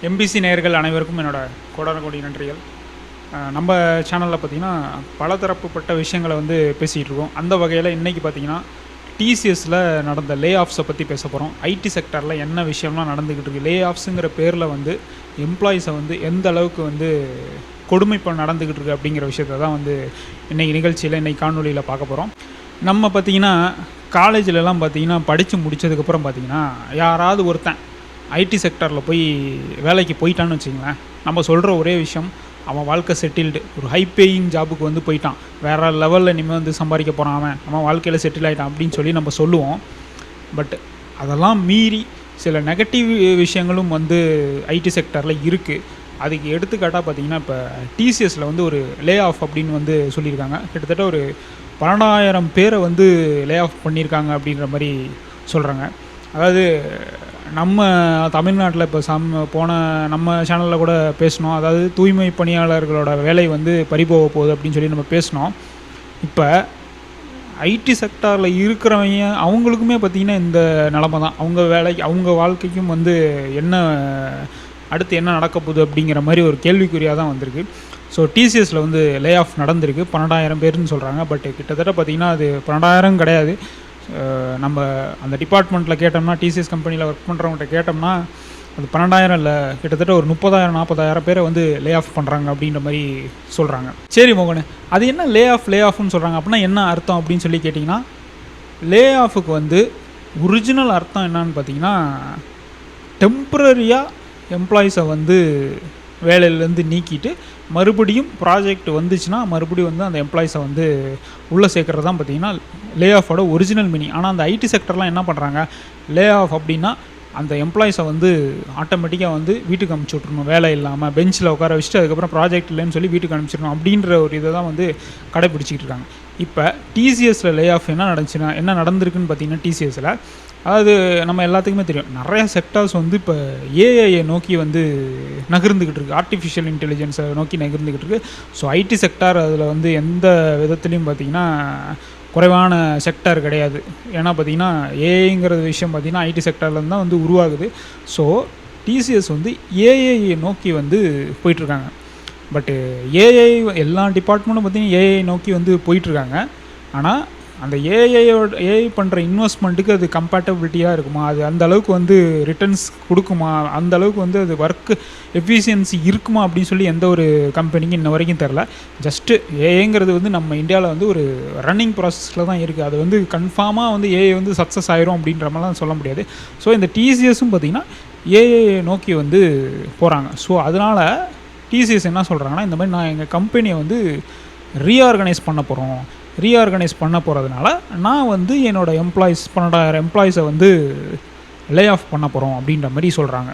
MBC நேயர்கள் அனைவருக்கும் என்னோட கோடான கோடி நன்றிகள். நம்ம சேனலில் பார்த்திங்கன்னா பலதரப்புப்பட்ட விஷயங்களை வந்து பேசிகிட்டு இருக்கோம். அந்த வகையில் இன்றைக்கி பார்த்திங்கன்னா டிசிஎஸில் நடந்த லே ஆஃப்ஸை பற்றி பேச போகிறோம். ஐடி செக்டரில் என்ன விஷயம்லாம் நடந்துக்கிட்டு இருக்குது, லே ஆஃப்ஸுங்கிற பேரில் வந்து எம்ப்ளாயீஸை வந்து எந்த அளவுக்கு வந்து கொடுமை இப்போ நடந்துக்கிட்டு இருக்குது அப்படிங்கிற விஷயத்தை தான் வந்து இன்றைக்கி நிகழ்ச்சியில் இன்றைக்கி காணொலியில் பார்க்க போகிறோம். நம்ம பார்த்திங்கன்னா காலேஜிலலாம் பார்த்திங்கன்னா படித்து முடித்ததுக்கப்புறம் பார்த்திங்கன்னா யாராவது ஒருத்தன் ஐடி செக்டரில் போய் வேலைக்கு போயிட்டான்னு வச்சுங்களேன், நம்ம சொல்கிற ஒரே விஷயம், அவன் வாழ்க்கை செட்டில்டு, ஒரு ஹை பேயிங் ஜாபுக்கு வந்து போயிட்டான், வேறு லெவலில் இனிமேல் வந்து சம்பாதிக்க போகிறான், அவன் வாழ்க்கையில் செட்டில் ஆகிட்டான் அப்படின்னு சொல்லி நம்ம சொல்லுவோம். பட் அதெல்லாம் மீறி சில நெகட்டிவ் விஷயங்களும் வந்து ஐடி செக்டரில் இருக்குது. அதுக்கு எடுத்துக்காட்டாக பார்த்திங்கன்னா இப்போ டிசிஎஸில் வந்து ஒரு லே ஆஃப் அப்படின்னு வந்து சொல்லியிருக்காங்க. கிட்டத்தட்ட ஒரு 12,000 பேரை வந்து லே ஆஃப் பண்ணியிருக்காங்க அப்படின்ற மாதிரி சொல்கிறாங்க. அதாவது நம்ம தமிழ்நாட்டில் இப்போ போன நம்ம சேனலில் கூட பேசினோம். அதாவது தூய்மை பணியாளர்களோட வேலை வந்து பறிபோக போகுது அப்படின்னு சொல்லி நம்ம பேசினோம். இப்போ ஐடி செக்டாரில் இருக்கிறவங்க அவங்களுக்குமே பார்த்திங்கன்னா இந்த நிலமை தான். அவங்க வாழ்க்கைக்கும் வந்து என்ன அடுத்து என்ன நடக்க போகுது அப்படிங்கிற மாதிரி ஒரு கேள்விக்குறியாக தான் வந்திருக்கு. ஸோ டிசிஎஸில் வந்து லே ஆஃப் நடந்திருக்கு. 12,000 பேர்னு சொல்கிறாங்க. பட் கிட்டத்தட்ட பார்த்திங்கன்னா அது 12,000 கிடையாது. நம்ம அந்த டிபார்ட்மெண்ட்டில் கேட்டோம்னா, டிசிஎஸ் கம்பெனியில் ஒர்க் பண்ணுறவங்கள்ட்ட கேட்டோம்னா அது 12,000 இல்லை, கிட்டத்தட்ட ஒரு 30,000-40,000 பேரை வந்து லே ஆஃப் பண்ணுறாங்க அப்படின்ற மாதிரி சொல்கிறாங்க. சரி மோகன், அது என்ன லே ஆஃப்னு சொல்கிறாங்க அப்படின்னா என்ன அர்த்தம் அப்படின்னு சொல்லி கேட்டிங்கன்னா, லே ஆஃபுக்கு வந்து ஒரிஜினல் அர்த்தம் என்னன்னு பார்த்தீங்கன்னா, டெம்ப்ரரியாக எம்ப்ளாயீஸை வந்து வேலையிலேருந்து நீக்கிட்டு மறுபடியும் ப்ராஜெக்ட் வந்துச்சுன்னா மறுபடியும் வந்து அந்த எம்ப்ளாயீஸை வந்து உள்ளே சேர்க்குறது தான் பார்த்திங்கன்னா லே ஆஃபோட ஒரிஜினல் மீனிங். ஆனால் அந்த ஐடி செக்டர்லாம் என்ன பண்ணுறாங்க, லே ஆஃப் அப்படின்னா அந்த எம்ப்ளாயீஸை வந்து ஆட்டோமேட்டிக்காக வந்து வீட்டுக்கு அனுப்பிச்சி விட்ருணும், வேலை இல்லாமல் பெஞ்சில் உட்கார வச்சுட்டு அதுக்கப்புறம் ப்ராஜெக்ட் இல்லைன்னு சொல்லி வீட்டுக்கு அனுப்பிச்சிடணும் அப்படின்ற ஒரு இதை தான் வந்து கடைப்பிடிச்சிக்கிட்டு இருக்காங்க. இப்போ டிசிஎஸில் லே ஆஃப் என்ன நடந்திருக்குன்னு பார்த்தீங்கன்னா, டிசிஎஸில் அதாவது நம்ம எல்லாத்துக்குமே தெரியும், நிறையா செக்டார்ஸ் வந்து இப்போ ஏஐயை நோக்கி வந்து நகர்ந்துக்கிட்டு இருக்குது, ஆர்டிஃபிஷியல் இன்டெலிஜென்ஸை நோக்கி நகர்ந்துக்கிட்டு இருக்குது. ஸோ ஐடி செக்டார் அதில் வந்து எந்த விதத்துலையும் பார்த்திங்கன்னா குறைவான செக்டார் கிடையாது. ஏன்னா பார்த்திங்கன்னா ஏஐங்கிற விஷயம் பார்த்திங்கன்னா ஐடி செக்டார்லேருந்து தான் வந்து உருவாகுது. ஸோ டிசிஎஸ் வந்து ஏஐயை நோக்கி வந்து போயிட்டுருக்காங்க. பட்டு ஏஐ எல்லா டிபார்ட்மெண்ட்டும் பார்த்திங்கன்னா ஏஐ நோக்கி வந்து போயிட்டுருக்காங்க. ஆனால் அந்த ஏஐ பண்ணுற இன்வெஸ்ட்மெண்ட்டுக்கு அது கம்பேட்டபிலிட்டியாக இருக்குமா, அது அந்த அளவுக்கு வந்து ரிட்டர்ன்ஸ் கொடுக்குமா, அந்த அளவுக்கு வந்து அது ஒர்க்கு எஃபிஷியன்சி இருக்குமா அப்படின்னு சொல்லி எந்த ஒரு கம்பெனிக்கும் இன்ன வரைக்கும் தெரில. ஜஸ்ட்டு ஏஐங்கிறது வந்து நம்ம இந்தியாவில் வந்து ஒரு ரன்னிங் ப்ராசஸில் தான் இருக்குது. அது வந்து கன்ஃபார்மாக வந்து ஏஐ வந்து சக்ஸஸ் ஆயிரும் அப்படின்ற மாதிரிலாம் சொல்ல முடியாது. ஸோ இந்த டிசிஎஸும் பார்த்திங்கன்னா ஏஐ நோக்கி வந்து போகிறாங்க. ஸோ அதனால் டிசிஎஸ் என்ன சொல்கிறாங்கன்னா, இந்த மாதிரி நான் எங்கள் கம்பெனியை வந்து ரீஆர்கனைஸ் பண்ண போகிறதுனால நான் வந்து என்னோடய 12,000 எம்ப்ளாயீஸை வந்து லே ஆஃப் பண்ண போகிறோம் அப்படின்ற மாதிரி சொல்கிறாங்க.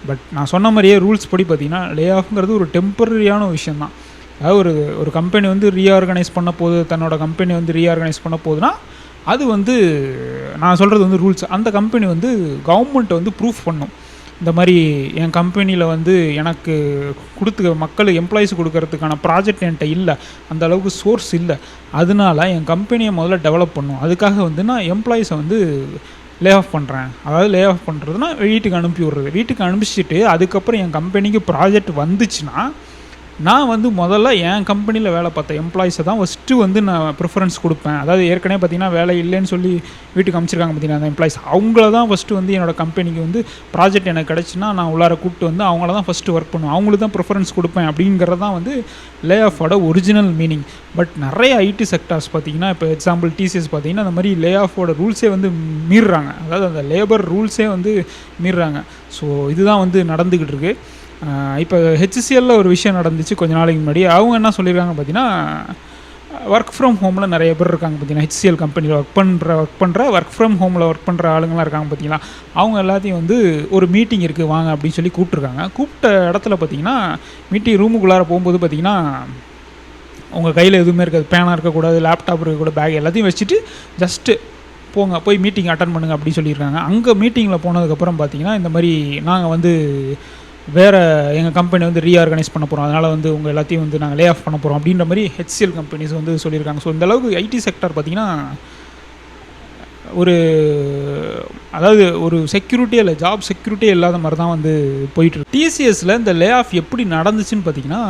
பட் நான் சொன்ன மாதிரியே ரூல்ஸ் படி பார்த்திங்கன்னா லே ஆஃப்ங்கிறது ஒரு டெம்பரரியான விஷயந்தான். அதாவது ஒரு கம்பெனி வந்து தன்னோட கம்பெனி வந்து ரீஆர்கனைஸ் பண்ண போகுதுன்னா அது வந்து நான் சொல்கிறது வந்து ரூல்ஸ். அந்த கம்பெனி வந்து கவர்மெண்ட்டை வந்து ப்ரூஃப் பண்ணும், இந்த மாதிரி என் கம்பெனியில் வந்து எனக்கு எம்ப்ளாயீஸ் கொடுக்கறதுக்கான ப்ராஜெக்ட் என்கிட்ட இல்லை, அந்த அளவுக்கு சோர்ஸ் இல்லை, அதனால என் கம்பெனியை முதல்ல டெவலப் பண்ணும், அதுக்காக வந்து நான் எம்ப்ளாயீஸை வந்து லே ஆஃப் பண்ணுறேன். அதாவது லே ஆஃப் பண்ணுறதுனா வீட்டுக்கு அனுப்பி விட்றது. வீட்டுக்கு அனுப்பிச்சிட்டு அதுக்கப்புறம் என் கம்பெனிக்கு ப்ராஜெக்ட் வந்துச்சுன்னா நான் வந்து முதல்ல என் கம்பெனியில் வேலை பார்த்த எம்ப்ளாயீஸை தான் ஃபஸ்ட்டு வந்து நான் ப்ரிஃபரன்ஸ் கொடுப்பேன். அதாவது ஏற்கனவே பார்த்திங்கன்னா வேலை இல்லைன்னு சொல்லி வீட்டுக்கு அமைச்சிருக்காங்க பார்த்திங்கன்னா அந்த எம்ப்ளாயீஸ், அவங்கள தான் ஃபஸ்ட்டு வந்து என்னோடய கம்பெனிக்கு வந்து ப்ராஜெக்ட் எனக்கு கிடச்சின்னா நான் உள்ளார கூப்பிட்டு வந்து அவங்கள தான் ஃபஸ்ட்டு ஒர்க் பண்ணுவேன், அவங்களுக்கு தான் ப்ரிஃபரன்ஸ் கொடுப்பேன் அப்படிங்கிறது தான் வந்து லே ஆஃபோட ஒரிஜினல் மீனிங். பட் நிறைய ஐடி செக்டார்ஸ் பார்த்திங்கன்னா, இப்போ எக்ஸாம்பிள் டிசிஎஸ் பார்த்திங்கன்னா அந்த மாதிரி லே ஆஃபோட ரூல்ஸே வந்து மீறுறாங்க. அதாவது அந்த லேபர் ரூல்ஸே வந்து மீறுறாங்க. ஸோ இதுதான் வந்து நடந்துக்கிட்டு இருக்குது. இப்போ ஹெச்சிஎல்லில் ஒரு விஷயம் நடந்துச்சு கொஞ்ச நாளைக்கு முன்னாடி. அவங்க என்ன சொல்லியிருக்காங்க பார்த்தீங்கன்னா, ஒர்க் ஃப்ரம் ஹோமில் நிறைய பேர் இருக்காங்க பார்த்தீங்கன்னா, ஹெச்சிஎல் கம்பெனியில் ஒர்க் பண்ணுற ஒர்க் ஃப்ரம் ஹோமில் ஒர்க் பண்ணுற ஆளுங்களாம் இருக்காங்க பார்த்தீங்களா, அவங்க எல்லாத்தையும் வந்து ஒரு மீட்டிங் இருக்குது வாங்க அப்படின்னு சொல்லி கூப்பிட்ருக்காங்க. கூப்பிட்ட இடத்துல பார்த்தீங்கன்னா மீட்டிங் ரூமுக்குள்ளார போகும்போது பார்த்தீங்கன்னா உங்கள் கையில் எதுவுமே இருக்காது, பேனாக இருக்கக்கூடாது, லேப்டாப் இருக்கக்கூடாது, பேக் எல்லாத்தையும் வச்சுட்டு ஜஸ்ட்டு போய் மீட்டிங் அட்டன் பண்ணுங்கள் அப்படின்னு சொல்லியிருக்காங்க. அங்கே மீட்டிங்கில் போனதுக்கப்புறம் பார்த்தீங்கன்னா இந்த மாதிரி நாங்கள் வந்து வேறு எங்கள் கம்பெனி வந்து ரீஆர்கனைஸ் பண்ண போகிறோம், அதனால் வந்து உங்கள் எல்லாத்தையும் வந்து நாங்கள் லே ஆஃப் பண்ண போகிறோம் அப்படின்ற மாதிரி ஹெச்சிஎல் கம்பெனிஸ் வந்து சொல்லியிருக்காங்க. ஸோ இந்தளவுக்கு ஐடி செக்டார் பார்த்திங்கன்னா ஒரு அதாவது ஒரு செக்யூரிட்டியே இல்லை, ஜாப் செக்யூரிட்டியே இல்லாத மாதிரி தான் வந்து போயிட்டுருக்கு. டிசிஎஸில் இந்த லே ஆஃப் எப்படி நடந்துச்சுன்னு பார்த்தீங்கன்னா,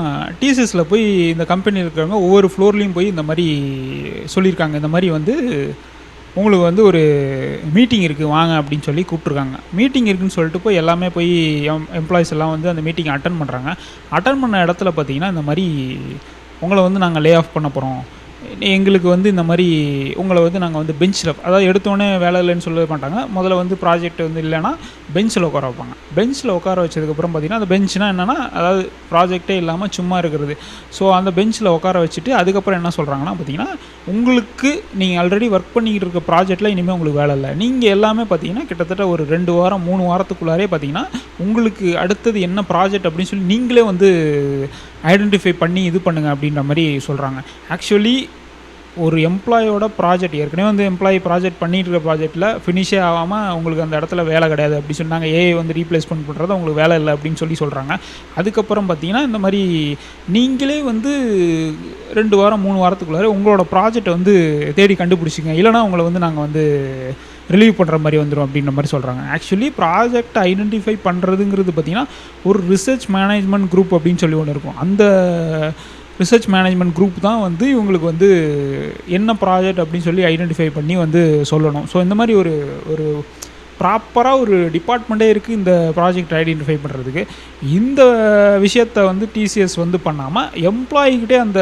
டிசிஎஸில் போய் இந்த கம்பெனியில் இருக்கிறவங்க ஒவ்வொரு ஃப்ளோர்லேயும் போய் இந்த மாதிரி சொல்லியிருக்காங்க, இந்த மாதிரி வந்து உங்களுக்கு வந்து ஒரு மீட்டிங் இருக்குது வாங்க அப்படின்னு சொல்லி கூப்பிட்ருக்காங்க. மீட்டிங் இருக்குதுன்னு சொல்லிட்டு போய் எல்லாமே போய் எம்ப்ளாயிஸ் எல்லாம் வந்து அந்த மீட்டிங் அட்டன் பண்ணுறாங்க. அட்டன் பண்ண இடத்துல பார்த்தீங்கன்னா இந்த மாதிரி உங்களை வந்து நாங்கள் லே ஆஃப் பண்ண போகிறோம், எங்களுக்கு வந்து இந்த மாதிரி உங்களை வந்து நாங்கள் வந்து பெஞ்சில், அதாவது எடுத்தோடனே வேலை இல்லைன்னு சொல்ல மாட்டாங்க, முதல்ல வந்து ப்ராஜெக்ட் வந்து இல்லைன்னா பெஞ்சில் உட்கார வைப்பாங்க. பெஞ்சில் உட்கார வச்சதுக்கப்புறம் பார்த்திங்கன்னா அந்த பெஞ்சுனா என்னென்னா அதாவது ப்ராஜெக்டே இல்லாமல் சும்மா இருக்கிறது. ஸோ அந்த பெஞ்சில் உட்கார வச்சுட்டு அதுக்கப்புறம் என்ன சொல்கிறாங்கன்னா பார்த்திங்கன்னா, உங்களுக்கு நீங்கள் ஆல்ரெடி ஒர்க் பண்ணிக்கிட்டு இருக்க ப்ராஜெக்டில் இனிமேல் உங்களுக்கு வேலை இல்லை, நீங்கள் எல்லாமே பார்த்திங்கன்னா கிட்டத்தட்ட ஒரு 2 வாரம் 3 வாரத்துக்குள்ளாரே பார்த்திங்கன்னா உங்களுக்கு அடுத்தது என்ன ப்ராஜெக்ட் அப்படின்னு சொல்லி நீங்களே வந்து ஐடென்டிஃபை பண்ணி இது பண்ணுங்கள் அப்படின்ற மாதிரி சொல்கிறாங்க. ஆக்சுவலி ஒரு எம்ப்ளாயோட ப்ராஜெக்ட் ஏற்கனவே வந்து எம்ப்ளாயி ப்ராஜெக்ட் பண்ணிட்டு இருக்க ப்ராஜெக்ட்டில் ஃபினிஷே ஆகாமல் உங்களுக்கு அந்த இடத்துல வேலை கிடையாது அப்படி சொன்னாங்க, ஏஐ வந்து ரீப்ளேஸ்மெண்ட் பண்ணுறது உங்களுக்கு வேலை இல்லை அப்படின்னு சொல்கிறாங்க. அதுக்கப்புறம் பார்த்தீங்கன்னா இந்த மாதிரி நீங்களே வந்து 2 வாரம் 3 வாரத்துக்குள்ளார உங்களோட ப்ராஜெக்டை வந்து தேடி கண்டுபிடிச்சிங்க, இல்லைனா உங்களை வந்து நாங்கள் வந்து ரிலீவ் பண்ணுற மாதிரி வந்துடும் அப்படின்ற மாதிரி சொல்கிறாங்க. ஆக்சுவலி ப்ராஜெக்ட் ஐடென்டிஃபை பண்ணுறதுங்கிறது பார்த்திங்கன்னா ஒரு ரிசர்ச் மேனேஜ்மெண்ட் குரூப் அப்படின்னு சொல்லி ஒன்று இருக்கும். அந்த ரிசர்ச் மேனேஜ்மெண்ட் குரூப் தான் வந்து இவங்களுக்கு வந்து என்ன ப்ராஜெக்ட் அப்படின்னு சொல்லி ஐடென்டிஃபை பண்ணி வந்து சொல்லணும். ஸோ இந்த மாதிரி ஒரு ப்ராப்பராக ஒரு டிபார்ட்மெண்ட்டே இருக்குது இந்த ப்ராஜெக்ட் ஐடென்டிஃபை பண்ணுறதுக்கு. இந்த விஷயத்தை வந்து டிசிஎஸ் வந்து பண்ணாமல் எம்ப்ளாயிக்கிட்டே அந்த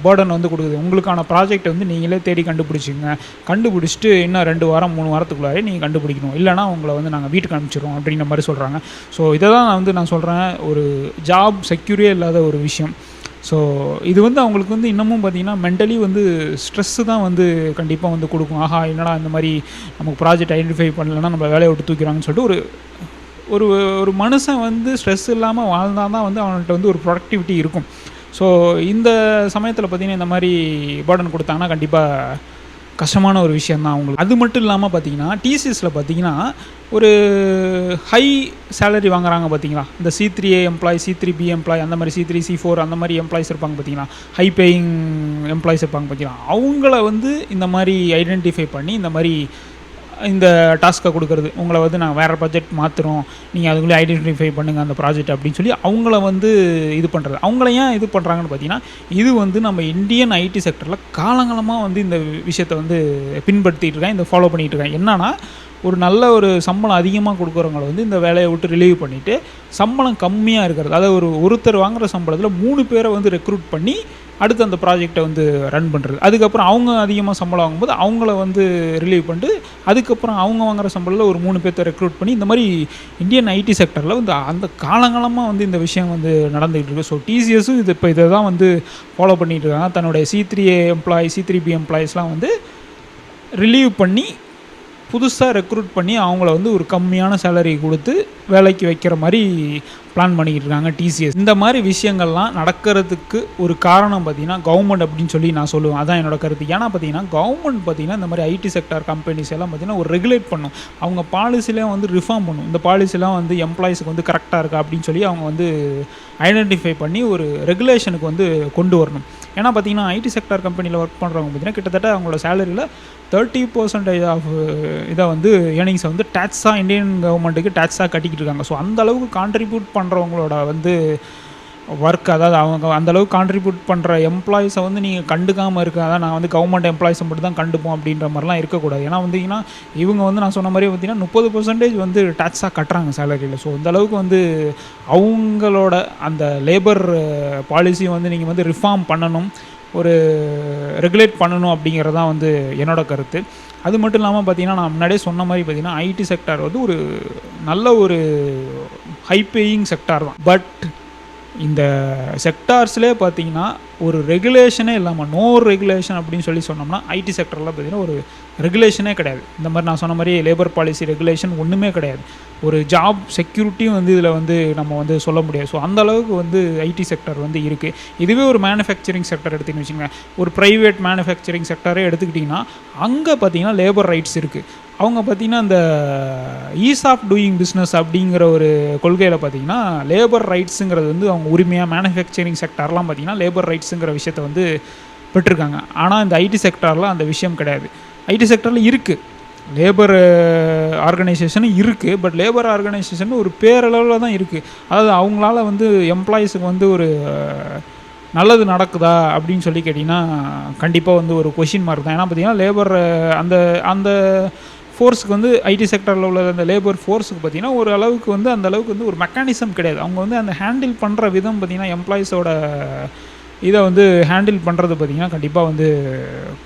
பேர்டன் வந்து கொடுக்குது. உங்களுக்கான ப்ராஜெக்டை வந்து நீங்களே தேடி கண்டுபிடிச்சிங்க, கண்டுபிடிச்சிட்டு இன்னும் 2 வாரம் 3 வாரத்துக்குள்ளாரே நீங்கள் கண்டுபிடிக்கணும், இல்லைனா உங்களை வந்து நாங்கள் வீட்டுக்கு அனுப்பிச்சிடுவோம் அப்படின்ற மாதிரி சொல்கிறாங்க. ஸோ இதை தான் நான் சொல்கிறேன், ஒரு ஜாப் செக்யூரே இல்லாத ஒரு விஷயம். ஸோ இது வந்து அவங்களுக்கு வந்து இன்னமும் பார்த்திங்கன்னா மென்டலி வந்து ஸ்ட்ரெஸ்ஸு தான் வந்து கண்டிப்பாக வந்து கொடுக்கும். ஆஹா என்னடா இந்த மாதிரி நமக்கு ப்ராஜெக்ட் ஐடென்டிஃபை பண்ணலைன்னா நம்ம வேலையை விட்டு தூக்கிறாங்கன்னு சொல்லிட்டு ஒரு ஒரு மனுஷன் வந்து ஸ்ட்ரெஸ் இல்லாமல் வாழ்ந்தால் தான் வந்து அவன்கிட்ட வந்து ஒரு ப்ரொடக்டிவிட்டி இருக்கும். ஸோ இந்த சமயத்தில் பார்த்திங்கன்னா இந்த மாதிரி பேர்டன் கொடுத்தாங்கன்னா கண்டிப்பாக கஷ்டமான ஒரு விஷயந்தான் அவங்களுக்கு. அது மட்டும் இல்லாமல் பார்த்திங்கன்னா டிசிஎஸில் பார்த்திங்கன்னா ஒரு ஹை சேலரி வாங்குறாங்க பார்த்திங்களா, இந்த C3A எம்ப்ளாயி, C3B எம்ப்ளாயி, அந்த மாதிரி C3 C4 அந்த மாதிரி எம்ப்ளாயிஸ் இருப்பாங்க பார்த்திங்களா, ஹை பேயிங் எம்ப்ளாயிஸ் இருப்பாங்க பார்த்திங்களா, அவங்கள வந்து இந்த மாதிரி ஐடென்டிஃபை பண்ணி இந்த மாதிரி இந்த டாஸ்க்கை கொடுக்குறது, உங்களை வந்து நாங்கள் வேறு ப்ராஜெக்ட் மாற்றுறோம், நீங்கள் அதுக்குள்ளே ஐடென்டிஃபை பண்ணுங்கள் அந்த ப்ராஜெக்ட் அப்படின்னு சொல்லி அவங்கள வந்து இது பண்ணுறது. அவங்கள ஏன் இது பண்ணுறாங்கன்னு பார்த்தீங்கன்னா, இது வந்து நம்ம இந்தியன் ஐடி செக்டரில் காலங்காலமாக வந்து இந்த விஷயத்தை வந்து பின்பற்றிட்டு இருக்காங்க, இந்த ஃபாலோ பண்ணிகிட்டு இருக்காங்க. என்னன்னா ஒரு நல்ல ஒரு சம்பளம் அதிகமாக கொடுக்குறவங்கள வந்து இந்த வேலையை விட்டு ரிலீவ் பண்ணிவிட்டு சம்பளம் கம்மியாக இருக்கிறது, அதாவது ஒருத்தர் வாங்குகிற சம்பளத்தில் 3 பேரை வந்து ரெக்ரூட் பண்ணி அடுத்து அந்த ப்ராஜெக்டை வந்து ரன் பண்ணுறது. அதுக்கப்புறம் அவங்க அதிகமாக சம்பளம் வாங்கும்போது அவங்கள வந்து ரிலீவ் பண்ணிட்டு அதுக்கப்புறம் அவங்க வாங்குகிற சம்பளத்தில் ஒரு 3 பேர்த்தை ரெக்ரூட் பண்ணி இந்த மாதிரி இந்தியன் ஐடி செக்டரில் வந்து அந்த காலங்காலமாக வந்து இந்த விஷயம் வந்து நடந்துகிட்டு இருக்குது. ஸோ டிசிஎஸும் இதை தான் வந்து ஃபாலோ பண்ணிகிட்டு இருக்காங்க. தன்னுடைய C3A எம்ப்ளாயி, C3B எம்ப்ளாயிஸ்லாம் வந்து ரிலீவ் பண்ணி புதுசாக ரெக்ரூட் பண்ணி அவங்கள வந்து ஒரு கம்மியான சேலரி கொடுத்து வேலைக்கு வைக்கிற மாதிரி பிளான் பண்ணிக்கிட்டு இருக்காங்க டிசிஎஸ். இந்த மாதிரி விஷயங்கள்லாம் நடக்கிறதுக்கு ஒரு காரணம் பார்த்திங்கன்னா கவர்மெண்ட் அப்படின்னு சொல்லி நான் சொல்லுவேன். அதான் என்னோட கருத்து. ஏன்னா பார்த்திங்கன்னா கவர்மெண்ட் பார்த்திங்கன்னா இந்த மாதிரி ஐடி செக்டார் கம்பெனிஸ் எல்லாம் பார்த்திங்கன்னா ஒரு ரெகுலேட் பண்ணும், அவங்க பாலிசிலாம் வந்து ரிஃபார்ம் பண்ணும். இந்த பாலிசிலாம் வந்து எம்ப்ளாயிஸுக்கு வந்து கரெக்டாக இருக்கா அப்படின்னு சொல்லி அவங்க வந்து ஐடென்டிஃபை பண்ணி ஒரு ரெகுலேஷனுக்கு வந்து கொண்டு வரணும். ஏன்னா பார்த்திங்கன்னா ஐடி செக்டார் கம்பெனியில் ஒர்க் பண்ணுறவங்க பார்த்திங்கன்னா கிட்டத்தட்ட அவங்களோட சேலரியில் 30% ஆஃப் இதை வந்து ஏர்னிங்ஸை வந்து டேக்ஸாக இந்தியன் கவர்மெண்ட்டுக்கு டேக்ஸாக கட்டிக்கிட்டு இருக்காங்க. ஸோ அந்தளவுக்கு கான்ட்ரிபியூட் பண்ணுறவங்களோட வந்து ஒர்க், அதாவது அவங்க அந்தளவுக்கு கான்ட்ரிபியூட் பண்ணுற எம்ப்ளாயிஸை வந்து நீங்கள் கண்டுக்காமல் இருக்க, அதான் நான் வந்து கவர்மெண்ட் எம்ப்ளாயிஸை மட்டும் தான் கண்டுப்போம் அப்படின்ற மாதிரிலாம் இருக்கக்கூடாது. ஏன்னா வந்தீங்கன்னா இவங்க வந்து நான் சொன்ன மாதிரி பார்த்திங்கன்னா 30% வந்து டேக்ஸாக கட்டுறாங்க சேலரியில். ஸோ அந்தளவுக்கு வந்து அவங்களோட அந்த லேபர் பாலிசியை வந்து நீங்கள் வந்து ரிஃபார்ம் பண்ணணும், ஒரு ரெகுலேட் பண்ணணும் அப்படிங்கிறதான் வந்து என்னோட கருத்து. அது மட்டும் இல்லாமல் பார்த்திங்கன்னா நான் முன்னாடியே சொன்ன மாதிரி பார்த்திங்கன்னா ஐடி செக்டார் வந்து ஒரு நல்ல ஒரு ஹை பேயிங் செக்டார் தான். பட் இந்த செக்டார்ஸ்லேயே பார்த்திங்கன்னா ஒரு ரெகுலேஷனே இல்லாமல், நோ ரெகுலேஷன் அப்படின்னு சொல்லி சொன்னோம்னா ஐடி செக்டரில் பார்த்திங்கன்னா ஒரு ரெகுலேஷனே கிடையாது. இந்த மாதிரி நான் சொன்ன மாதிரி லேபர் பாலிசி ரெகுலேஷன் ஒன்றுமே கிடையாது. ஒரு ஜாப் செக்யூரிட்டியும் வந்து இதில் வந்து நம்ம வந்து சொல்ல முடியாது. ஸோ அந்தளவுக்கு வந்து ஐடி செக்டர் வந்து இருக்குது. இதுவே ஒரு மேனுஃபேக்சரிங் செக்டர் எடுத்துன்னு வச்சுக்கோங்க, ஒரு ப்ரைவேட் மேனுஃபேக்சரிங் செக்டரே எடுத்துக்கிட்டிங்கன்னா அங்கே பார்த்திங்கன்னா லேபர் ரைட்ஸ் இருக்குது. அவங்க பார்த்திங்கன்னா இந்த ஈஸ் ஆஃப் டூயிங் பிஸ்னஸ் அப்படிங்கிற ஒரு கொள்கையில் பார்த்திங்கன்னா லேபர் ரைட்ஸுங்கிறது வந்து அவங்க உரிமையாக மேனுஃபேக்சரிங் செக்டார்லாம் பார்த்திங்கன்னா லேபர் ரைட்ஸுங்கிற விஷயத்தை வந்து பெற்றிருக்காங்க. ஆனால் இந்த ஐடி செக்டாரில் அந்த விஷயம் கிடையாது. ஐடி செக்டரில் இருக்குது, லேபர் ஆர்கனைசேஷனும் இருக்குது. பட் லேபர் ஆர்கனைசேஷன் ஒரு பேரளவில் தான் இருக்குது. அதாவது அவங்களால வந்து எம்ப்ளாயீஸுக்கு வந்து ஒரு நல்லது நடக்குதா அப்படின்னு சொல்லி கேட்டிங்கன்னா கண்டிப்பாக வந்து ஒரு கொஷின் மார்க் தான். ஏன்னா பார்த்தீங்கன்னா லேபர் அந்த அந்த ஃபோர்ஸுக்கு வந்து ஐடி செக்டரில் உள்ள அந்த லேபர் ஃபோர்ஸுக்கு பார்த்திங்கன்னா ஒரு அளவுக்கு வந்து அந்த அளவுக்கு வந்து ஒரு மெக்கானிசம் கிடையாது. அவங்க வந்து அந்த ஹேண்டில் பண்ணுற விதம் பார்த்திங்கன்னா எம்ப்ளாயீஸோட இதை வந்து ஹேண்டில் பண்ணுறது பார்த்திங்கன்னா கண்டிப்பாக வந்து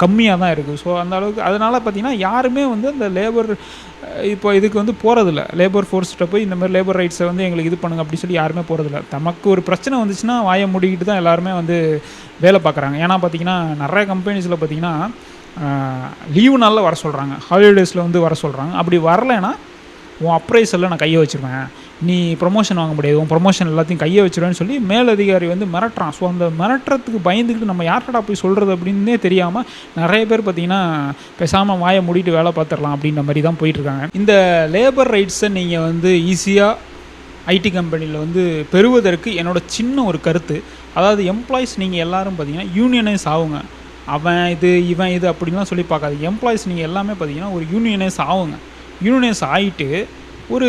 கம்மியாக தான் இருக்குது. ஸோ அந்த அளவுக்கு அதனால் பார்த்திங்கன்னா யாருமே வந்து அந்த லேபர் இப்போ இதுக்கு வந்து போகிறதில்ல. லேபர் ஃபோர்ஸ்கிட்ட போய் இந்த மாதிரி லேபர் ரைட்ஸை வந்து எங்களுக்கு இது பண்ணுங்க அப்படின்னு சொல்லி யாருமே போகிறதில்ல. தமக்கு ஒரு பிரச்சனை வந்துச்சுன்னா வாயை மூடிக்கிட்டு தான் எல்லாருமே வந்து வேலை பார்க்குறாங்க. ஏன்னா பார்த்திங்கன்னா நிறைய கம்பெனிஸில் பார்த்திங்கன்னா லீவு நாளில் வர சொல்கிறாங்க, ஹாலிடேஸில் வந்து வர சொல்கிறாங்க. அப்படி வரலைன்னா உன் அப்ரைஸில் நான் கையை வச்சுருவேன், நீ ப்ரொமோஷன் வாங்க முடியாது, உன் ப்ரொமோஷன் எல்லாத்தையும் கையை வச்சுருவேன்னு சொல்லி மேலதிகாரி வந்து மிரட்டுறான். ஸோ அந்த மிரட்டுறதுக்கு பயந்துக்கிட்டு நம்ம யார்கிட்ட போய் சொல்கிறது அப்படின்னே தெரியாமல் நிறைய பேர் பார்த்திங்கன்னா பேசாமல் வாயை மூடிட்டு வேலை பார்த்துடலாம் அப்படின்ற மாதிரி தான் போயிட்டுருக்காங்க. இந்த லேபர் ரைட்ஸை நீங்கள் வந்து ஈஸியாக ஐடி கம்பெனியில் வந்து பெறுவதற்கு என்னோடய சின்ன ஒரு கருத்து, அதாவது எம்ப்ளாயீஸ் நீங்கள் எல்லோரும் பார்த்திங்கன்னா யூனியனைஸ் ஆகுங்க. அவன் இது இவன் இது அப்படின்லாம் சொல்லி பார்க்காது. எம்ப்ளாயீஸ் நீங்கள் எல்லாமே பார்த்தீங்கன்னா ஒரு யூனியனைஸ் ஆகுங்க. யூனியனைஸ் ஆகிட்டு ஒரு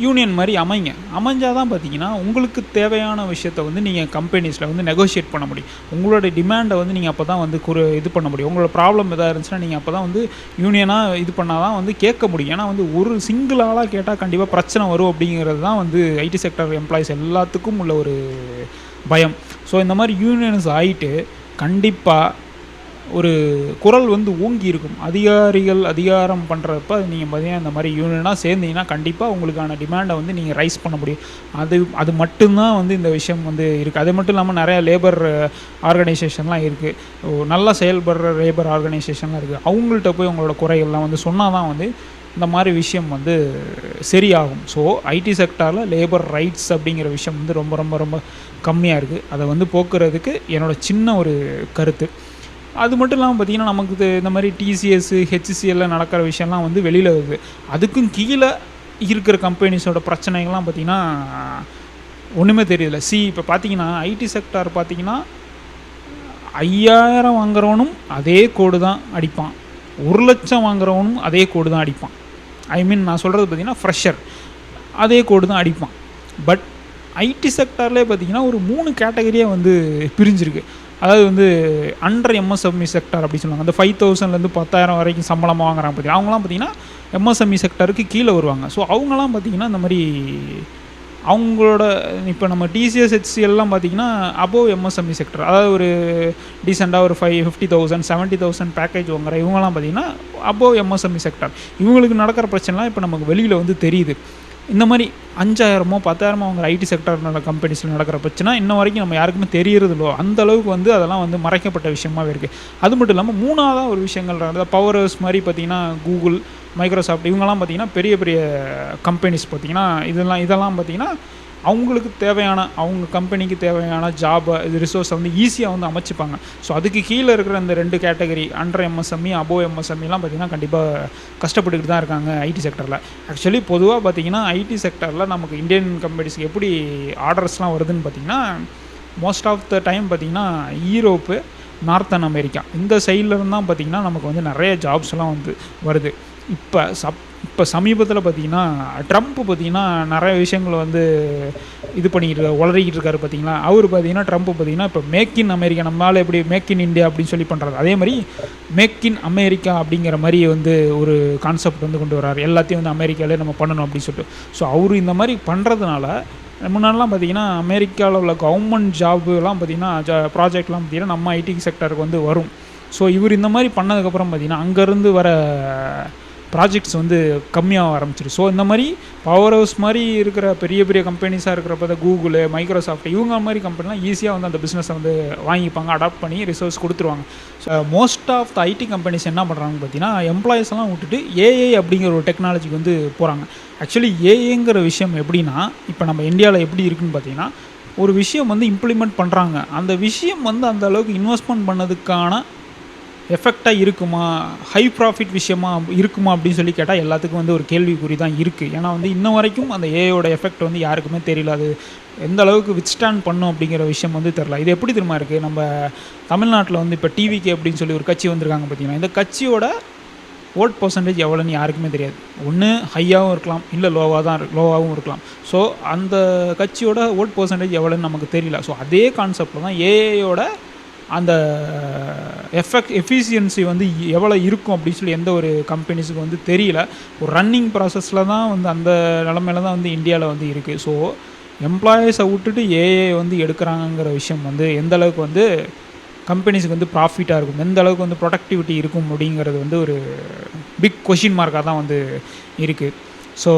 யூனியன் மாதிரி அமைஞ்சால் தான் பார்த்தீங்கன்னா உங்களுக்கு தேவையான விஷயத்தை வந்து நீங்கள் கம்பெனிஸில் வந்து நெகோஷியேட் பண்ண முடியும். உங்களோட டிமாண்டை வந்து நீங்கள் அப்போ தான் வந்து இது பண்ண முடியும். உங்களோட ப்ராப்ளம் எதாவது இருந்துச்சுன்னா நீங்கள் அப்போ தான் வந்து யூனியனாக இது பண்ணால் தான் வந்து கேட்க முடியும். ஏன்னா வந்து ஒரு சிங்கிள் ஆளாக கேட்டால் கண்டிப்பாக பிரச்சனை வரும் அப்படிங்கிறது தான் வந்து ஐடி செக்டர் எம்ப்ளாயீஸ் எல்லாத்துக்கும் உள்ள ஒரு பயம். ஸோ இந்த மாதிரி யூனியன்ஸ் ஆகிட்டு கண்டிப்பாக ஒரு குரல் வந்து ஓங்கி இருக்கும். அதிகாரிகள் அதிகாரம் பண்ணுறப்ப நீங்கள் பார்த்தீங்கன்னா இந்த மாதிரி யூனியனாக சேர்ந்தீங்கன்னா கண்டிப்பாக உங்களுக்கான டிமாண்டை வந்து நீங்கள் ரைஸ் பண்ண முடியும். அது மட்டும்தான் வந்து இந்த விஷயம் வந்து இருக்குது. அது மட்டும் இல்லாமல் நிறையா லேபர் ஆர்கனைசேஷன்லாம் இருக்குது, நல்லா செயல்படுற லேபர் ஆர்கனைசேஷன்லாம் இருக்குது. அவங்கள்ட்ட போய் உங்களோட குறைகள்லாம் வந்து சொன்னால் தான் வந்து இந்த மாதிரி விஷயம் வந்து சரியாகும். ஸோ ஐடி செக்டாரில் லேபர் ரைட்ஸ் அப்படிங்கிற விஷயம் வந்து ரொம்ப ரொம்ப ரொம்ப கம்மியாக இருக்குது. அதை வந்து போக்குறதுக்கு என்னோடய சின்ன ஒரு கருத்து. அது மட்டும் இல்லாமல் பார்த்திங்கன்னா நமக்கு இந்த மாதிரி டிசிஎஸ் ஹெச்சிசிஎல்ல நடக்கிற விஷயம்லாம் வந்து வெளியில் வருது. அதுக்கும் கீழே இருக்கிற கம்பெனிஸோட பிரச்சனைகள்லாம் பார்த்திங்கன்னா ஒன்றுமே தெரியல. இப்போ பார்த்திங்கன்னா ஐடி செக்டார் பார்த்திங்கன்னா 5000 வாங்குறவனும் அதே கோடு தான் அடிப்பான், 1,00,000 வாங்குறவனும் அதே கோடு தான் அடிப்பான். நான் சொல்கிறது பார்த்திங்கன்னா ஃப்ரெஷர் அதே கோடு தான் அடிப்பான். பட் ஐடி செக்டார்லேயே பார்த்திங்கன்னா ஒரு 3 கேட்டகரியாக வந்து பிரிஞ்சிருக்கு. அதாவது வந்து அண்டர் எம்எஸ்எம்இ செக்டார் அப்படி சொல்லுவாங்க. அந்த 5,000லேருந்து 10,000 வரைக்கும் சம்பளமாக வாங்குறாங்க பார்த்திங்கன்னா அவங்களாம் பார்த்திங்கன்னா எம்எஸ்எம்இ செக்டாருக்கு கீழே வருவாங்க. ஸோ அவங்களாம் பார்த்திங்கன்னா இந்த மாதிரி அவங்களோட இப்போ நம்ம டிசிஎஸ் ஹெச்சிஎல்லாம் பார்த்திங்கன்னா அபோவ் எம்எஸ்எம்இ செக்டர், அதாவது ஒரு டீசெண்டாக ஒரு 50,000 70,000 பேக்கேஜ் வாங்குற இவங்கெல்லாம் பார்த்திங்கன்னா அபோவ் எம்எஸ்எம்இ செக்டர். இவங்களுக்கு நடக்கிற பிரச்சனைலாம் இப்போ நமக்கு வெளியில் வந்து தெரியுது. இந்த மாதிரி 5,000 10,000 வாங்குற ஐடி செக்டர் கம்பெனிஸில் நடக்கிற பிரச்சனை இன்ன வரைக்கும் நம்ம யாருக்குமே தெரியறதில்லோ அந்த அளவுக்கு வந்து அதெல்லாம் வந்து மறைக்கப்பட்ட விஷயமாகவே இருக்குது. அது மட்டும் இல்லாமல் 3ஆவதாக ஒரு விஷயங்கள் நடந்தது. பவர் ஹவுஸ் மாதிரி பார்த்திங்கன்னா கூகுள், மைக்ரோசாஃப்ட் இவங்கெல்லாம் பார்த்திங்கன்னா பெரிய பெரிய கம்பெனிஸ் பார்த்திங்கன்னா இதெல்லாம் பார்த்திங்கன்னா அவங்களுக்கு தேவையான அவங்க கம்பெனிக்கு தேவையான ஜாபை ரிசோர்ஸை வந்து ஈஸியாக வந்து அமைச்சிப்பாங்க. ஸோ அதுக்கு கீழே இருக்கிற இந்த 2 கேட்டகரி அண்டர் எம்எஸ்எம்இ அபோவ் எம்எஸ்எம்இலாம் பார்த்திங்கன்னா கண்டிப்பாக கஷ்டப்பட்டுக்கிட்டு தான் இருக்காங்க ஐடி செக்டரில். ஆக்சுவலி பொதுவாக பார்த்திங்கன்னா ஐடி செக்டரில் நமக்கு இந்தியன் கம்பெனிஸ்க்கு எப்படி ஆர்டர்ஸ்லாம் வருதுன்னு பார்த்திங்கன்னா மோஸ்ட் ஆஃப் த டைம் பார்த்திங்கன்னா ஈரோப்பு, நார்த்தன் அமெரிக்கா இந்த சைட்லேருந்து தான் பார்த்திங்கன்னா நமக்கு வந்து நிறைய ஜாப்ஸ்லாம் வந்து வருது. இப்போ சமீபத்தில் பார்த்திங்கன்னா ட்ரம்ப் பார்த்திங்கன்னா நிறைய விஷயங்களை வந்து இது பண்ணிக்கிட்டு உளறிக்கிட்டு இருக்காரு பார்த்திங்களா. அவர் பார்த்திங்கன்னா ட்ரம்ப் பார்த்திங்கன்னா இப்போ மேக் இன் அமெரிக்கா, நம்மளால் எப்படி மேக் இன் இந்தியா அப்படின்னு சொல்லி பண்ணுறது, அதே மாதிரி மேக் இன் அமெரிக்கா அப்படிங்கிற மாதிரி வந்து ஒரு கான்செப்ட் வந்து கொண்டு வர்றாரு. எல்லாத்தையும் வந்து அமெரிக்காவிலே நம்ம பண்ணணும் அப்படின்னு சொல்லிட்டு. ஸோ அவர் இந்த மாதிரி பண்ணுறதுனால முன்னாடிலாம் பார்த்திங்கன்னா அமெரிக்காவில் உள்ள கவர்மெண்ட் ஜாபுலாம் பார்த்திங்கன்னா ப்ராஜெக்ட்லாம் பார்த்திங்கன்னா நம்ம ஐடி செக்டருக்கு வந்து வரும். ஸோ இவர் இந்த மாதிரி பண்ணதுக்கப்புறம் பார்த்திங்கன்னா அங்கேருந்து வர ப்ராஜெக்ட்ஸ் வந்து கம்மியாக ஆரம்பிச்சிரு. ஸோ இந்த மாதிரி பவர் ஹவுஸ் மாதிரி இருக்கிற பெரிய பெரிய கம்பெனிஸாக இருக்கிறப்ப தான் கூகுளு, மைக்ரோசாஃப்ட் இவங்க மாதிரி கம்பெனிலாம் ஈஸியாக வந்து அந்த பிஸ்னஸை வந்து வாங்கிப்பாங்க, அடாப்ட் பண்ணி ரிசோர்ஸ் கொடுத்துருவாங்க. So most of the IT companies என்ன பண்ணுறாங்க பார்த்தீங்கன்னா எம்ப்ளாயீஸ் எல்லாம் விட்டுட்டு ஏஐ அப்படிங்கிற ஒரு டெக்னாலஜிக்கு வந்து போகிறாங்க. ஆக்சுவலி ஏஐங்கிற விஷயம் எப்படின்னா இப்போ நம்ம இந்தியாவில் எப்படி இருக்குதுன்னு பார்த்தீங்கன்னா ஒரு விஷயம் வந்து இம்ப்ளிமெண்ட் பண்ணுறாங்க, அந்த விஷயம் வந்து அந்த அளவுக்கு இன்வெஸ்ட்மெண்ட் பண்ணதுக்கான எஃபெக்டாக இருக்குமா, ஹை ப்ராஃபிட் விஷயமா இருக்குமா அப்படின்னு சொல்லி கேட்டால் எல்லாத்துக்கும் வந்து ஒரு கேள்விக்குறி தான் இருக்குது. ஏன்னா வந்து இன்ன வரைக்கும் அந்த ஏஐயோட எஃபெக்ட் வந்து யாருக்குமே தெரியல, அது எந்த அளவுக்கு வித்ஸ்டாண்ட் பண்ணும் அப்படிங்கிற விஷயம் வந்து தெரில. இது எப்படி தெரியுமா இருக்குது, நம்ம தமிழ்நாட்டில் வந்து இப்போ டிவிகே அப்படின்னு சொல்லி ஒரு கட்சி வந்திருக்காங்க பார்த்தீங்கன்னா, இந்த கட்சியோட ஓட் பர்சன்டேஜ் எவ்வளோன்னு யாருக்குமே தெரியாது. ஒன்று ஹையாகவும் இருக்கலாம், இல்லை லோவாகவும் இருக்கலாம். ஸோ அந்த கட்சியோட ஓட் பர்சன்டேஜ் எவ்வளோன்னு நமக்கு தெரியல. ஸோ அதே கான்செப்டில் தான் ஏஐயோட அந்த எஃபிஷியன்சி வந்து எவ்வளோ இருக்கும் அப்படின்னு சொல்லி எந்த ஒரு கம்பெனிஸுக்கு வந்து தெரியல. ஒரு ரன்னிங் ப்ராசஸில் தான் வந்து அந்த நிலமையில தான் வந்து இந்தியாவில் வந்து இருக்குது. ஸோ எம்ப்ளாயீஸை விட்டுட்டு ஏஐ வந்து எடுக்கிறாங்கங்கிற விஷயம் வந்து எந்த அளவுக்கு வந்து கம்பெனிஸுக்கு வந்து ப்ராஃபிட்டாக இருக்கும், எந்த அளவுக்கு வந்து ப்ரொடக்டிவிட்டி இருக்கும் அப்படிங்கிறது வந்து ஒரு பிக் கொஷின் மார்க்காக தான் வந்து இருக்குது. ஸோ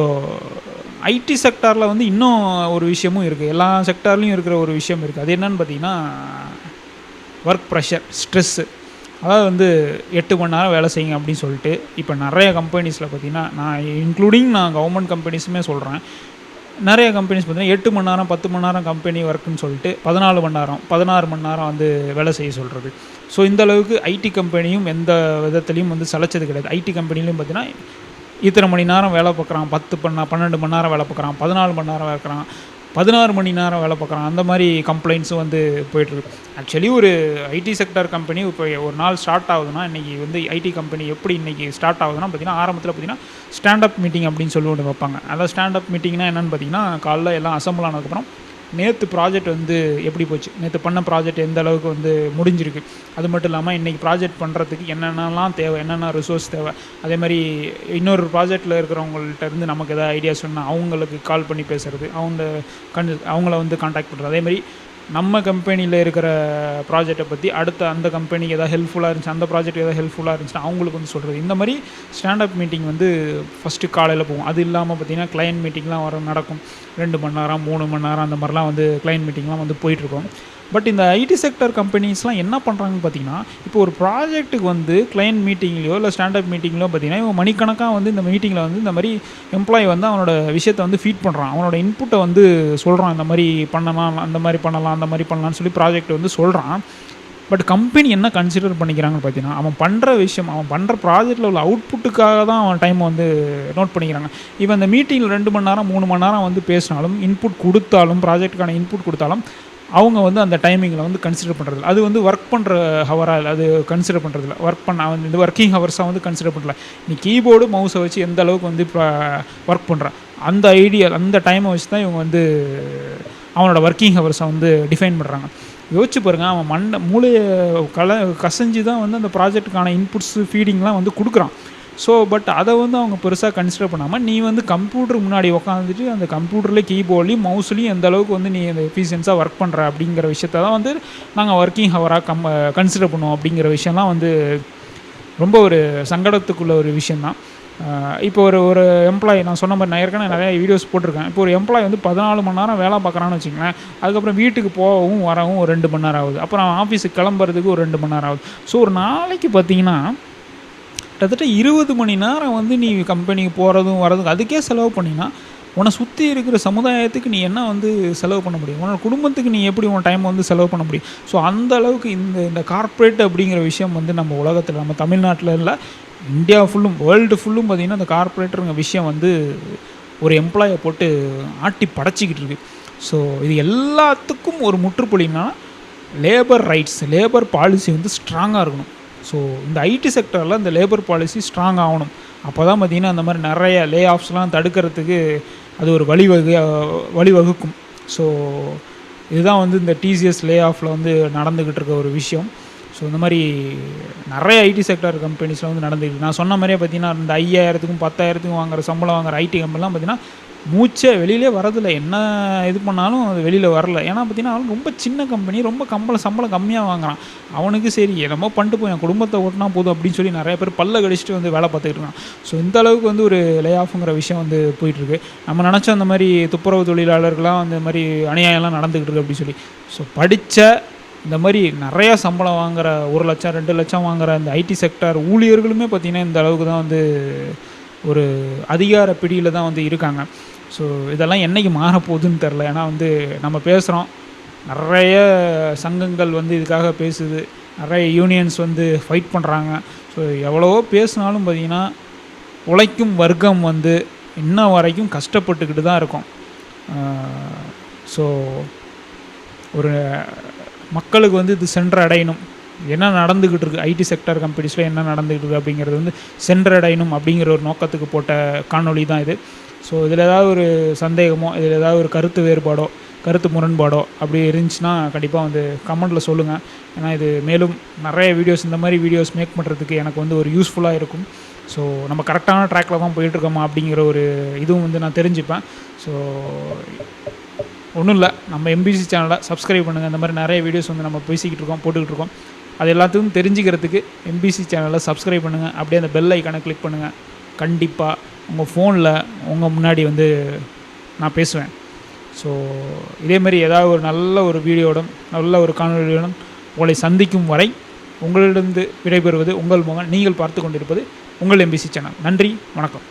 ஐடி செக்டாரில் வந்து இன்னும் ஒரு விஷயமும் இருக்குது, எல்லா செக்டார்லேயும் இருக்கிற ஒரு விஷயம் இருக்குது. அது என்னன்னு பார்த்தீங்கன்னா ஒர்க் ப்ரெஷர், ஸ்ட்ரெஸ்ஸு. அதாவது வந்து 8 மணி நேரம் வேலை செய்யுங்க அப்படின்னு சொல்லிட்டு இப்போ நிறைய கம்பெனிஸில் பார்த்திங்கன்னா, நான் கவர்மெண்ட் கம்பெனிஸுமே சொல்கிறேன், நிறைய கம்பெனிஸ் பார்த்திங்கன்னா 8 மணி நேரம் 10 மணி நேரம் கம்பெனி ஒர்க்குன்னு சொல்லிட்டு 14 மணி நேரம் 16 மணி நேரம் வந்து வேலை செய்ய சொல்கிறது. ஸோ இந்த அளவுக்கு ஐடி கம்பெனியும் எந்த விதத்துலையும் வந்து சளைச்சது கிடையாது. ஐடி கம்பெனிலையும் பார்த்திங்கன்னா இத்தனை மணி நேரம் வேலை பார்க்குறான், 12 மணி நேரம் வேலை பார்க்குறான், 14 மணி நேரம் பார்க்குறான், 16 மணி நேரம் வேலை பார்க்குறான். அந்த மாதிரி கம்ப்ளைண்ட்ஸும் வந்து போய்ட்டுருக்கு. ஆக்சுவலி ஒரு ஐடி செக்டர் கம்பெனி இப்போ ஒரு நாள் ஸ்டார்ட் ஆகுதுன்னா, இன்றைக்கி வந்து ஐடி கம்பெனி எப்படி இன்றைக்கி ஸ்டார்ட் ஆகுதுன்னா பார்த்திங்கன்னா, ஆரம்பத்தில் பார்த்திங்கன்னா ஸ்டாண்டப் மீட்டிங் அப்படின்னு சொல்லி ஒன்று வைப்பாங்க. அதாவது ஸ்டாண்டப் மீட்டிங்னா என்னென்னு பார்த்திங்கன்னா, காலைல எல்லாம் அசம்பிள் ஆனதுக்கப்புறம் நேற்று ப்ராஜெக்ட் வந்து எப்படி போச்சு, நேற்று பண்ண ப்ராஜெக்ட் எந்த அளவுக்கு வந்து முடிஞ்சிருக்கு, அது மட்டும் இல்லாமல் இன்றைக்கி ப்ராஜெக்ட் பண்ணுறதுக்கு என்னென்னலாம் தேவை, என்னென்ன ரிசோர்ஸ் தேவை, அதே மாதிரி இன்னொரு ப்ராஜெக்டில் இருக்கிறவங்கள்ட்ட இருந்து நமக்கு எதாவது ஐடியாஸ் சொன்னால் அவங்களுக்கு கால் பண்ணி பேசுகிறது, அவங்கள வந்து காண்டாக்ட் பண்ணுறது. அதே மாதிரி நம்ம கம்பெனியில் இருக்கிற ப்ராஜெக்டை பற்றி அடுத்த அந்த கம்பெனிக்கு எதாவது ஹெல்ப்ஃபுல்லாக இருந்துச்சு, அந்த ப்ராஜெக்ட் எதாவது ஹெல்ப்ஃபுல்லாக இருந்துச்சுன்னா அவங்களுக்கு வந்து சொல்கிறது. இந்த மாதிரி ஸ்டாண்டப் மீட்டிங் வந்து ஃபஸ்ட்டு காலையில் போகும். அது இல்லாமல் பார்த்திங்கன்னா கிளையன்ட் மீட்டிங்லாம் நடக்கும். 2 மணி நேரம் 3 மணி நேரம் அந்த மாதிரிலாம் வந்து கிளையன்ட் மீட்டிங்லாம் வந்து போயிட்டுருக்கோம். பட் இந்த ஐடி செக்டர் கம்பெனிஸ்லாம் என்ன பண்ணுறாங்கன்னு பார்த்தீங்கன்னா, இப்போ ஒரு ப்ராஜெக்ட்டுக்கு வந்து கிளையன்ட் மீட்டிங்லையோ இல்லை ஸ்டாண்டப் மீட்டிங்லையோ பார்த்தீங்கன்னா, இவங்க மணிக்கணக்காக வந்து இந்த மீட்டிங்கில் வந்து இந்த மாதிரி எம்ப்ளாயி வந்து அவனோட விஷயத்தை வந்து ஃபீட் பண்ணுறான், அவனோட இன்புட்டை வந்து சொல்கிறான், இந்த மாதிரி பண்ணலாம், அந்த மாதிரி பண்ணலாம், அந்த மாதிரி பண்ணலான்னு சொல்லி ப்ராஜெக்ட் வந்து சொல்கிறான். பட் கம்பெனி என்ன கன்சிடர் பண்ணிக்கிறாங்கன்னு பார்த்தீங்கன்னா, அவன் பண்ணுற ப்ராஜெக்டில் உள்ள அவுட்புட்டுக்காக தான் அவன் டைமை வந்து நோட் பண்ணிக்கிறாங்க. இவன் இந்த மீட்டிங்கில் 2 மணி நேரம் 3 மணி நேரம் வந்து பேசினாலும், இன்புட் கொடுத்தாலும், ப்ராஜெக்ட்டுக்கான இன்புட் கொடுத்தாலும் அவங்க வந்து அந்த டைமிங்கில் வந்து கன்சிடர் பண்ணுறது. அது வந்து ஒர்க் பண்ணுற ஹவராக அது கன்சிடர் பண்ணுறதில்ல. அவன் இந்த ஒர்க்கிங் ஹவர்ஸாக வந்து கன்சிடர் பண்ணல. நீ கீபோர்டு மவுஸை வச்சு எந்த அளவுக்கு வந்து இப்போ ஒர்க் பண்ணுறான், அந்த டைமை வச்சு தான் இவங்க வந்து அவனோட ஒர்க்கிங் ஹவர்ஸை வந்து டிஃபைன் பண்ணுறாங்க. யோசிச்சு பாருங்கள், அவன் மூளையை கசைஞ்சு தான் வந்து அந்த ப்ராஜெக்ட்டுக்கான இன்புட்ஸு ஃபீடிங்லாம் வந்து கொடுக்குறான். ஸோ பட் அதை வந்து அவங்க பெருசாக கன்சிடர் பண்ணாமல், நீ வந்து கம்ப்யூட்டர் முன்னாடி உட்காந்துட்டு அந்த கம்ப்யூட்டர்லேயும் கீபோர்ட்லேயும் மவுஸ்லேயும் எந்த அளவுக்கு வந்து நீ அந்த எஃபிஷியன்ஸாக ஒர்க் பண்ணுற அப்படிங்கிற விஷயத்த தான் வந்து நாங்கள் ஒர்க்கிங் ஹவராக கன்சிடர் பண்ணுவோம். அப்படிங்கிற விஷயம்லாம் வந்து ரொம்ப ஒரு சங்கடத்துக்குள்ள ஒரு விஷயந்தான். இப்போ ஒரு எம்ப்ளாயி, நான் சொன்ன மாதிரி நான் ஏற்கனவே நிறைய வீடியோஸ் போட்டிருக்கேன். இப்போ ஒரு எம்ப்ளாயி வந்து 14 மணி நேரம் வேலை பார்க்குறான்னு வச்சுங்களேன். அதுக்கப்புறம் வீட்டுக்கு போகவும் வரவும் ஒரு 2 மணி நேரம் ஆகுது. அப்புறம் ஆஃபீஸுக்கு கிளம்புறதுக்கு ஒரு 2 மணி நேரம் ஆகுது. ஸோ ஒரு நாளைக்கு பார்த்தீங்கன்னா கிட்டத்தட்ட 20 மணி நேரம் வந்து நீ கம்பெனிக்கு போகிறதும் வரதும் அதுக்கே செலவு பண்ணினா, உன்னை சுற்றி இருக்கிற சமுதாயத்துக்கு நீ என்ன வந்து செலவு பண்ண முடியும், உன்னோட குடும்பத்துக்கு நீ எப்படி உன் டைம் வந்து செலவு பண்ண முடியும். ஸோ அந்த அளவுக்கு இந்த கார்ப்பரேட் அப்படிங்கிற விஷயம் வந்து நம்ம உலகத்தில், நம்ம தமிழ்நாட்டில் இல்லை, இந்தியா ஃபுல்லும் வேர்ல்டு ஃபுல்லும் பார்த்திங்கன்னா இந்த கார்ப்பரேட்டுங்கிற விஷயம் வந்து ஒரு எம்ப்ளாயை போட்டு ஆட்டி படைச்சிக்கிட்டு இருக்குது. ஸோ இது எல்லாத்துக்கும் ஒரு முற்றுப்புள்ளினா லேபர் ரைட்ஸ், லேபர் பாலிசி வந்து ஸ்ட்ராங்காக இருக்கணும். ஸோ இந்த ஐடி செக்டரில் இந்த லேபர் பாலிசி ஸ்ட்ராங் ஆகணும். அப்போ தான் பார்த்திங்கன்னா அந்த மாதிரி நிறைய லே ஆஃப்ஸ்லாம் தடுக்கிறதுக்கு அது ஒரு வழிவகுக்கும். ஸோ இதுதான் வந்து இந்த டிசிஎஸ் லே ஆஃபில் வந்து நடந்துக்கிட்டு இருக்க ஒரு விஷயம். ஸோ இந்த மாதிரி நிறைய ஐடி செக்டர் கம்பெனிஸில் வந்து நடந்துக்கிட்டு, நான் சொன்ன மாதிரியே பார்த்திங்கன்னா இந்த 5000க்கும் 10,000க்கும் வாங்குற சம்பளம் வாங்குற ஐடி கம்பெனிலாம் பார்த்திங்கன்னா மூச்சே வெளியிலே வரதில்லை. என்ன இது பண்ணாலும் அது வெளியில் வரல. ஏன்னா பார்த்திங்கன்னா அவன் ரொம்ப சின்ன கம்பெனி, ரொம்ப சம்பளம் கம்மியாக வாங்குறான். அவனுக்கு சரி என்னமோ பண்ணிட்டு போய் என் குடும்பத்தை ஓட்டினா போதும் அப்படின்னு சொல்லி நிறைய பேர் பல்ல கடிச்சிட்டு வந்து வேலை பார்த்துக்கிட்டு இருக்கான். ஸோ இந்த அளவுக்கு வந்து ஒரு லே ஆஃப்ங்கிற விஷயம் வந்து போயிட்டுருக்கு. நம்ம நினச்ச அந்த மாதிரி துப்புரவு தொழிலாளர்கள்லாம் அந்த மாதிரி அநியாயம்லாம் நடந்துக்கிட்டு இருக்கு அப்படின்னு சொல்லி. ஸோ படித்த இந்த மாதிரி நிறையா சம்பளம் வாங்குகிற 1 லட்சம் 2 லட்சம் வாங்குகிற இந்த ஐடி செக்டர் ஊழியர்களுமே பார்த்திங்கன்னா இந்த அளவுக்கு தான் வந்து ஒரு அதிகார பிடியில் தான் வந்து இருக்காங்க. ஸோ இதெல்லாம் என்றைக்கு மாறப்போகுதுன்னு தெரில. ஏன்னா வந்து நம்ம பேசுகிறோம், நிறைய சங்கங்கள் வந்து இதுக்காக பேசுது, நிறைய யூனியன்ஸ் வந்து ஃபைட் பண்ணுறாங்க. ஸோ எவ்வளவோ பேசினாலும் பார்த்திங்கன்னா உழைக்கும் வர்க்கம் வந்து இன்ன வரைக்கும் கஷ்டப்பட்டுக்கிட்டு தான் இருக்கும். ஸோ ஒரு மக்களுக்கு வந்து இது சென்று அடையணும். என்ன நடந்துக்கிட்டு இருக்குது, ஐடி செக்டர் கம்பெனிஸில் என்ன நடந்துக்கிட்டு இருக்குது அப்படிங்கிறது வந்து சென்றடையணும் அப்படிங்கிற ஒரு நோக்கத்துக்கு போட்ட காணொளி தான் இது. ஸோ இதில் ஏதாவது ஒரு சந்தேகமோ, இதில் ஏதாவது ஒரு கருத்து வேறுபாடோ, கருத்து முரண்பாடோ அப்படி இருந்துச்சுன்னா கண்டிப்பாக வந்து கமெண்ட்டில் சொல்லுங்கள். ஏன்னா இது மேலும் நிறைய வீடியோஸ், இந்த மாதிரி வீடியோஸ் மேக் பண்ணுறதுக்கு எனக்கு வந்து ஒரு யூஸ்ஃபுல்லாக இருக்கும். ஸோ நம்ம கரெக்டான ட்ராக்கில் தான் போயிட்டுருக்கோமா அப்படிங்கிற ஒரு இதுவும் வந்து நான் தெரிஞ்சுப்பேன். ஸோ ஒன்றும் இல்லை, நம்ம எம்பிசி சேனலை சப்ஸ்கிரைப் பண்ணுங்கள். இந்த மாதிரி நிறைய வீடியோஸ் வந்து நம்ம பேசிக்கிட்டு இருக்கோம், போட்டுக்கிட்டு இருக்கோம். அது எல்லாத்தையும் தெரிஞ்சுக்கிறதுக்கு எம்பிசி சேனலை சப்ஸ்கிரைப் பண்ணுங்கள். அப்படியே அந்த பெல் ஐக்கானை கிளிக் பண்ணுங்கள். கண்டிப்பாக உங்கள் ஃபோனில் உங்கள் முன்னாடி வந்து நான் பேசுவேன். ஸோ இதேமாரி ஏதாவது ஒரு நல்ல ஒரு வீடியோவுடன், நல்ல ஒரு காணொலியுடன் உங்களை சந்திக்கும் வரை உங்களிடந்து விடைபெறுவது உங்கள் மகன். நீங்கள் பார்த்து கொண்டிருப்பது உங்கள் எம்பிசி சேனல். நன்றி, வணக்கம்.